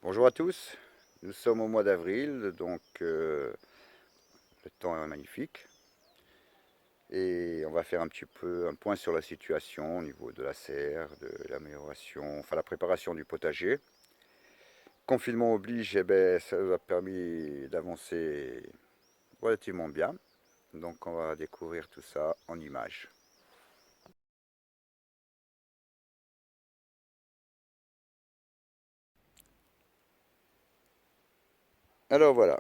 Bonjour à tous, nous sommes au mois d'avril, donc le temps est magnifique et on va faire un petit peu un point sur la situation au niveau de la serre, de l'amélioration, enfin la préparation du potager. Confinement oblige, eh ben, ça nous a permis d'avancer relativement bien, donc on va découvrir tout ça en images. Alors voilà,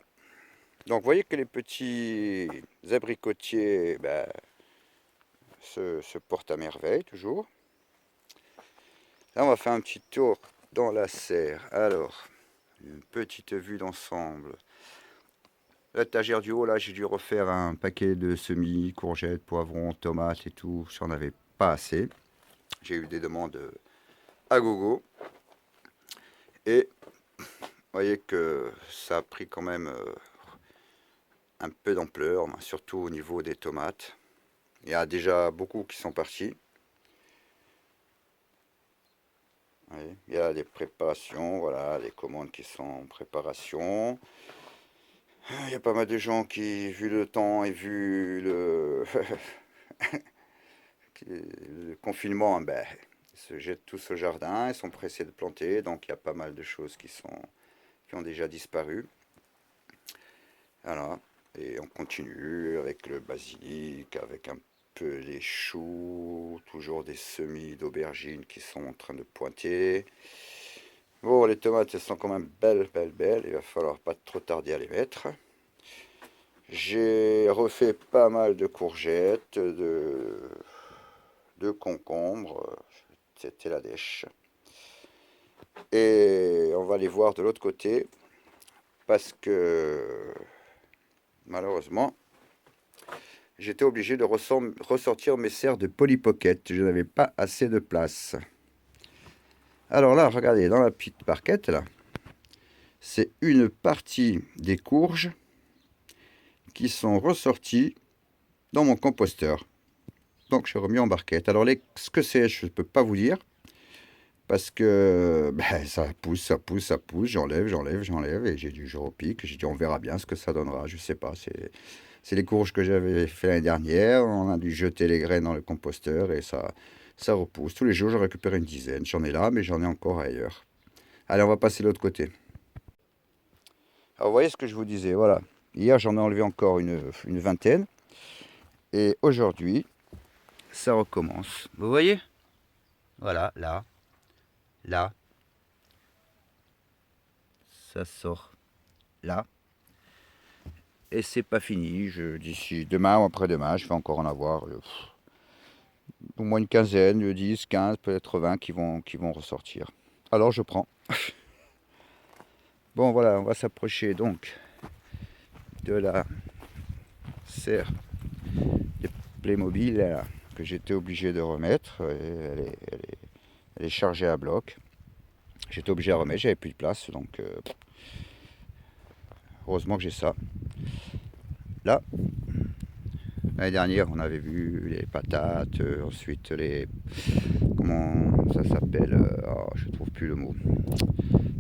donc vous voyez que les petits abricotiers ben, se portent à merveille toujours. Là, on va faire un petit tour dans la serre. Alors, une petite vue d'ensemble. L'étagère du haut, là, j'ai dû refaire un paquet de semis, courgettes, poivrons, tomates et tout. J'en avais pas assez. J'ai eu des demandes à gogo. Et vous voyez que ça a pris quand même un peu d'ampleur, surtout au niveau des tomates. Il y a déjà beaucoup qui sont partis. Oui, il y a des préparations, voilà, les commandes qui sont en préparation. Il y a pas mal de gens qui, vu le temps et vu le confinement, ben, ils se jettent tous au jardin, ils sont pressés de planter, donc il y a pas mal de choses qui ont déjà disparu. Voilà. Et on continue avec le basilic, avec un peu les choux, toujours des semis d'aubergines qui sont en train de pointer. Bon, les tomates, elles sont quand même belles, belles, belles. Il va falloir pas trop tarder à les mettre. J'ai refait pas mal de courgettes, de concombres. C'était la dèche. Et on va les voir de l'autre côté parce que malheureusement, j'étais obligé de ressortir mes serres de Polly Pocket. Je n'avais pas assez de place. Alors là, regardez, dans la petite barquette, là, c'est une partie des courges qui sont ressorties dans mon composteur. Donc, je remis en barquette. Alors, ce que c'est, je ne peux pas vous dire. Parce que ben, ça pousse, ça pousse, ça pousse, j'enlève, j'enlève, j'enlève, et j'ai je repique. J'ai dit, on verra bien ce que ça donnera. Je sais pas. C'est les courges que j'avais fait l'année dernière. On a dû jeter les graines dans le composteur et ça repousse. Tous les jours, je récupère une dizaine. J'en ai là, mais j'en ai encore ailleurs. Allez, on va passer de l'autre côté. Alors, vous voyez ce que je vous disais, voilà. Hier, j'en ai enlevé encore une vingtaine. Et aujourd'hui, ça recommence. Vous voyez? Voilà, là, là, ça sort là. Et c'est pas fini. D'ici demain ou après-demain, je vais encore en avoir au moins une quinzaine, 10, 15, peut-être 20 qui vont ressortir. Alors je prends. Bon voilà, on va s'approcher donc de la serre de Playmobil là, que j'étais obligé de remettre. Elle est chargée à bloc. J'étais obligé de remettre, j'avais plus de place, donc heureusement que j'ai ça. Là, l'année dernière, on avait vu les patates, ensuite les... Comment ça s'appelle oh, je trouve plus le mot.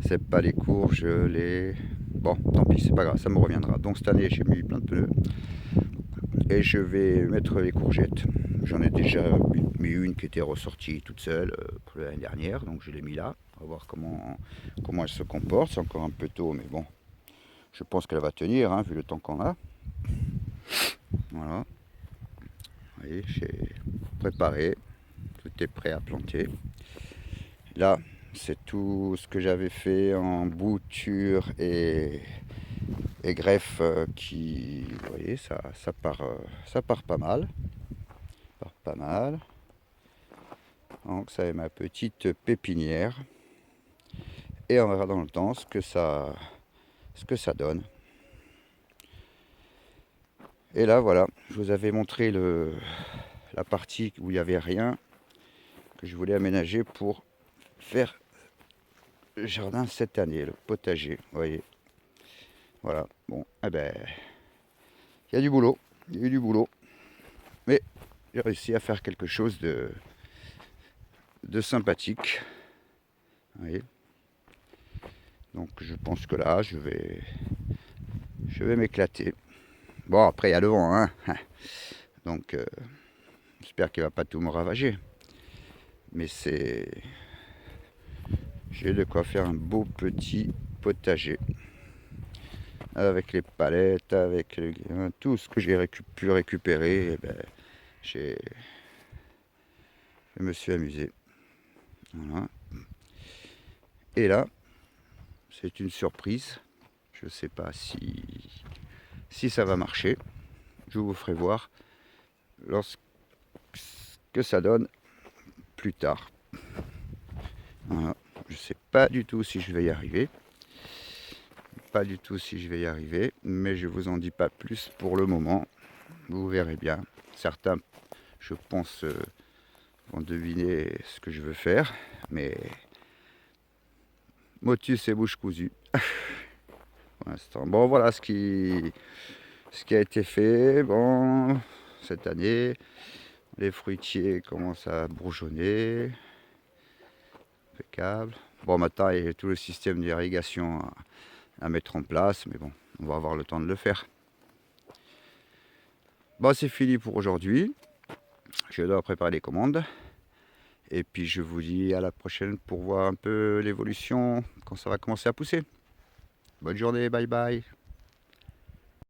C'est pas les courges, les... Bon, tant pis, c'est pas grave, ça me reviendra. Donc cette année, j'ai mis plein de pneus. Et je vais mettre les courgettes. J'en ai déjà mis une qui était ressortie toute seule pour l'année dernière, donc je l'ai mis là. On va voir comment elle se comporte. C'est encore un peu tôt, mais bon, je pense qu'elle va tenir, hein, vu le temps qu'on a. Voilà. Vous voyez, j'ai préparé. Tout est prêt à planter. Là, c'est tout ce que j'avais fait en bouture et greffe qui, vous voyez, ça part pas mal. Ça part pas mal. Donc ça est ma petite pépinière. Et on verra dans le temps ce que ça donne. Et là, voilà, je vous avais montré la partie où il n'y avait rien que je voulais aménager pour faire le jardin cette année, le potager, vous voyez. Voilà, bon, eh ben, il y a du boulot, il y a eu du boulot. Mais j'ai réussi à faire quelque chose de sympathique. Vous voyez. Donc je pense que là, je vais m'éclater. Bon, après, il y a le vent, hein. Donc, j'espère qu'il va pas tout me ravager. Mais j'ai de quoi faire un beau petit potager. Avec les palettes, avec tout ce que j'ai pu récupérer, eh ben, je me suis amusé. Voilà. Et là, c'est une surprise. Je ne sais pas si ça va marcher. Je vous ferai voir lorsque ça donne plus tard. Voilà. Je ne sais pas du tout si je vais y arriver. Pas du tout si je vais y arriver, mais je vous en dis pas plus pour le moment. Vous verrez bien. Certains, je pense, vont deviner ce que je veux faire, mais motus et bouche cousue. Pour l'instant. Bon, voilà ce qui a été fait. Bon, cette année, les fruitiers commencent à bourgeonner. Impeccable. Bon, maintenant, il y a tout le système d'irrigation à mettre en place, mais bon, on va avoir le temps de le faire. Bon, c'est fini pour aujourd'hui. Je dois préparer les commandes. Et puis je vous dis à la prochaine pour voir un peu l'évolution quand ça va commencer à pousser. Bonne journée, bye bye.